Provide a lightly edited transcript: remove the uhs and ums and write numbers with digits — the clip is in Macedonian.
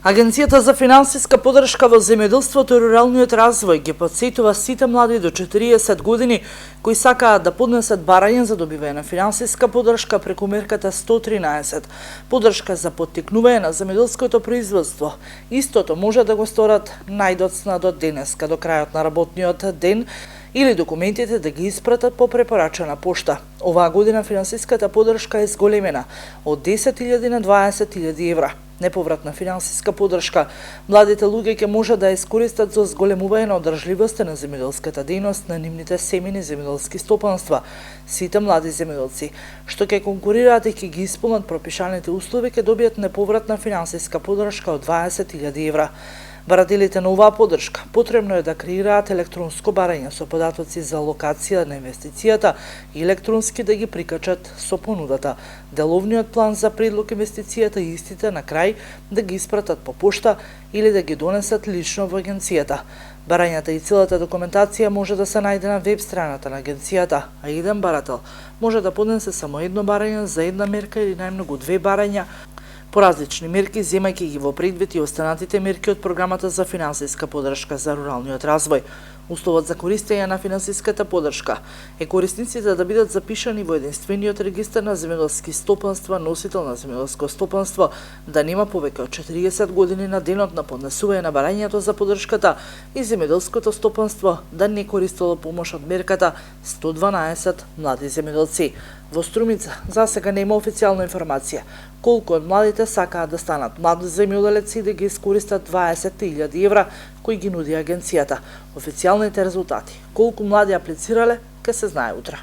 Агенцијата за финансиска поддршка во земјоделството и руралниот развој ги потсетува сите млади до 40 години кои сакаат да поднесат барање за добивање на финансиска поддршка преку мерката 113, поддршка за поттикнување на земјоделското производство. Истото може да го сторат најдоцна до денеска, до крајот на работниот ден, или документите да ги испратат по препорачена пошта. Оваа година финансиската поддршка е зголемена од 10.000 на 20.000 евра. Неповратна финансиска поддршка младите луѓе ќе може да искористат за зголемување на одржливоста на земјоделската дејност на нивните семени земјоделски стопанства. Сите млади земјоделци што ќе конкурираат и ќе ги исполнат пропишаните услови ќе добијат неповратна финансиска поддршка од 20.000 евра. Барателите на оваа поддршка потребно е да креираат електронско барање со податоци за локација на инвестицијата и електронски да ги прикачат со понудата, деловниот план за предлог инвестицијата и истите на крај да ги испратат по пошта или да ги донесат лично во агенцијата. Барањата и целата документација може да се најде на веб страната на агенцијата, а еден барател може да поднесе само едно барање за една мерка или најмногу две барања по различни мерки, земајќи ги во предвид и останатите мерки од програмата за финансиска поддршка за руралниот развој. Условот за користење на финансиската поддршка е корисниците да бидат запишани во единствениот регистар на земјоделски стопанства, носител на земјоделско стопанство, да нема повеќе од 40 години на денот на поднесување на барањето за поддршката и земјоделското стопанство да не користело помош од мерката 112 млади земјоделци. Во Струмица засега нема официјална информација колку од младите сакаат да станат млади земјоделци и да ги искористат 20.000 евра кои ги нуди агенцијата. Официјалните резултати, колку млади аплицирале, ќе се знае утре.